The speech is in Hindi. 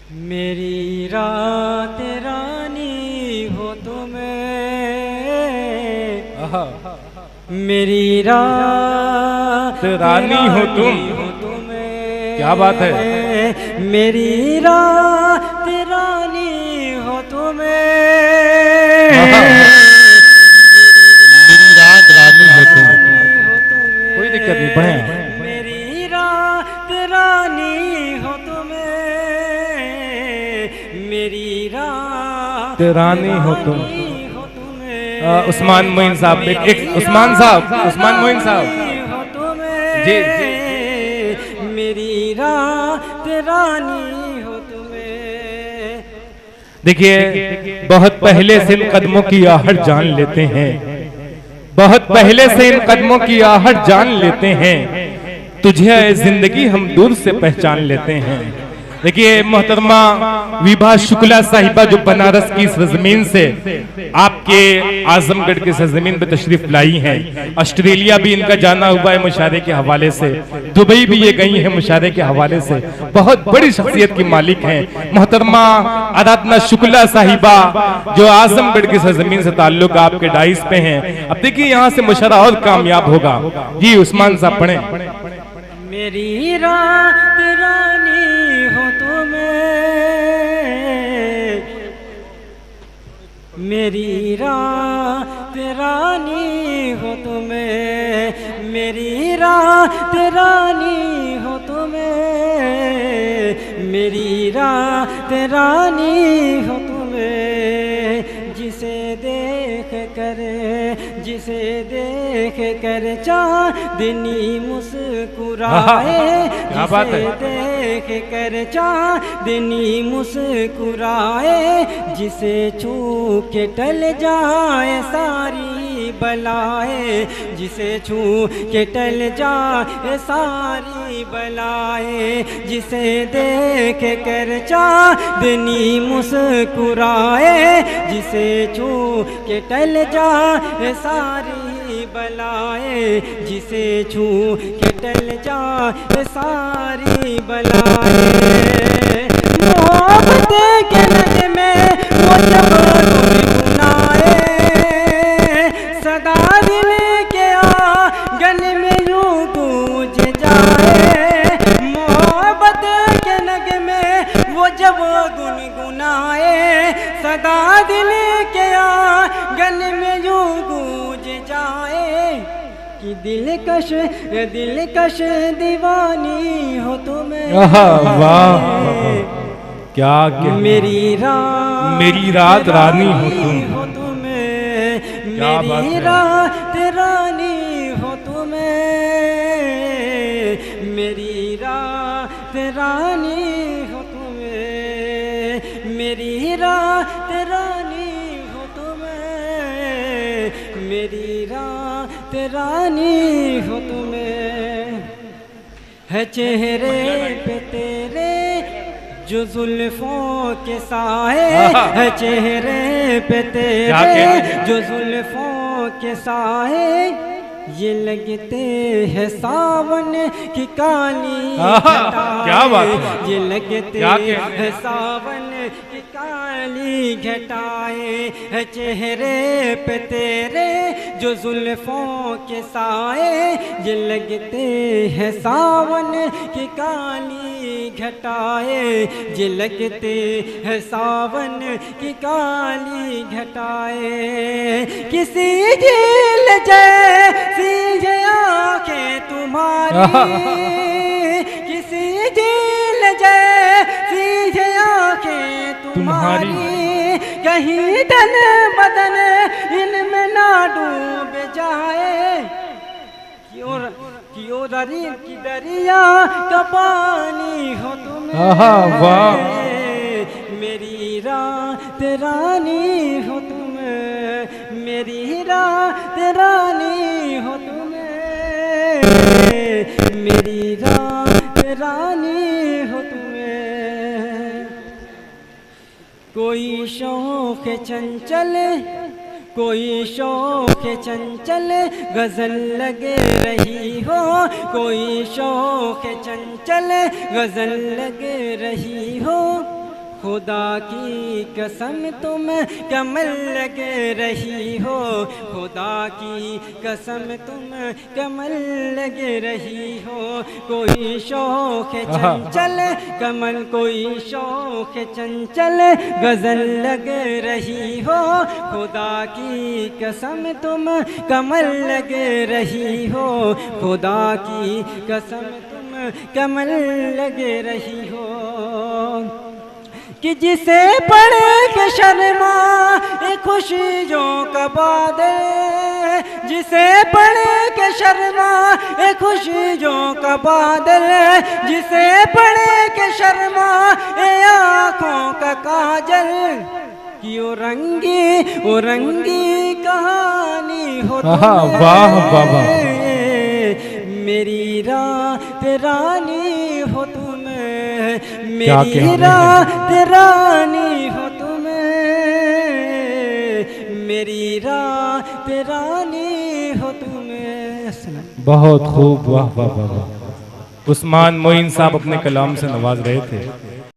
मेरी रात रानी हो तुम्हें, मेरी रात रानी हो तुम। क्या बात है। मेरी रात रानी हो तुम्हें, मेरी रात रानी हो तुम। कोई दिक्कत नहीं, बढ़िया। मेरी रात रानी हो तुम्हें, मेरी रात रानी हो तुम। उस्मान मोइन साहब, एक उस्मान मोइन साहब जी। मेरी रात रानी हो तुम्हें। देखिए, बहुत पहले से इन कदमों की आहट जान लेते हैं, बहुत पहले से इन कदमों की आहट जान लेते हैं, तुझे जिंदगी हम दूर से पहचान लेते हैं। देखिए मोहतरमा विभा शुक्ला साहिबा जो बनारस की सरजमीन से आपके आजमगढ़ की सरजमीन पे तशरीफ लाई हैं, ऑस्ट्रेलिया भी इनका जाना हुआ है मुशायरे के हवाले से, दुबई भी ये गई हैं मुशायरे के हवाले से, बहुत बड़ी शख्सियत की मालिक हैं मोहतरमा आराधना शुक्ला साहिबा जो आजमगढ़ की सरजमीन से ताल्लुक आपके डाइस पे हैं। अब देखिए यहाँ से मुशायरा और कामयाब होगा। जी उस्मान साहब पढ़ें। मेरी रात रानी हो तुम्हें, मेरी रात रानी हो तुम्हें, मेरी रात रानी हो तुम्हें, मेरी रात रानी हो तुम्हें। जिसे देख कर चांदनी मुस्कुराए, जिसे देख कर चांदनी मुस्कुराए, जिसे छू के टल जाए सारी बलाए, जिसे छू के टल जाए सारी बलाए, जिसे देख कर चांदनी मुस्कुराए, जिसे छू के टल जाए सारी बलाए, जिसे छू के टल जाए सारी बलाए। मोहब्बत के नग में वो जब गुनगुनाए, सदा दिल के आंगन में यूं गूंज जाए। मोहब्बत के नग में वो जब गुनगुनाए, सदा दिल के आंगन में यूं गूंज जाए कि दिलकश दीवानी हो तुम्हें। वाह क्या मेरी रात रानी हो तुम। मेरी रात रानी हो तुम्हें, मेरी रात रानी हो तुम्हें, मेरी रात रानी हो तुम्हें, मेरी रात रानी हो तुम्हें। है चेहरे पे तेरे जो जुल्फों के साए, है चेहरे पे तेरे जो जुल्फों के साए, ये लगते हैं सावन की काली घटाएं। क्या बात है। ये लगते हैं सावन की काली घटाएं, है चेहरे पे तेरे जो जुल्फों के साए, ये लगते हैं सावन की काली घटाएं, ये लगते हैं सावन की काली घटाएं। किसी झील जैसी आंखें तुम्हारी, किसी झील जैसी आंखें तुम्हारी, कहीं तन बदन इनमें ना डूब जाए। क्यों दरिया का पानी हो तुम्हें। वाह मेरी रात रानी हो तुम्हें, मेरी रात रानी हो तुम्हें, मेरी रात रानी हो तुम्हें। कोई शौक चंचल, कोई शौक चंचल गजल लगे रही हो, कोई शौक चंचल गजल लगे रही हो, खुदा की कसम तुम कमल लगे रही हो, खुदा की कसम तुम कमल लगे रही हो। कोई शौक चंचल कमल, कोई शौक चंचल गजल लग रही हो, खुदा की कसम तुम कमल लग रही हो, खुदा की कसम तुम कमल लग रही हो। कि जिसे पढ़े के शर्मा खुशियों का बादल, जिसे पढ़े के शर्मा खुशियों का बादल, जिसे पढ़े के शर्मा आँखों का काजल, कि ओ रंगी कहानी हो तुम, वाह बाबा, मेरी रात रानी हो तुम, मेरी रात रानी हो तुम, मेरी रात रानी हो तुम। बहुत खूब, वाह वाह वाह। उस्मान मोइन साहब अपने कलाम से नवाज रहे थे।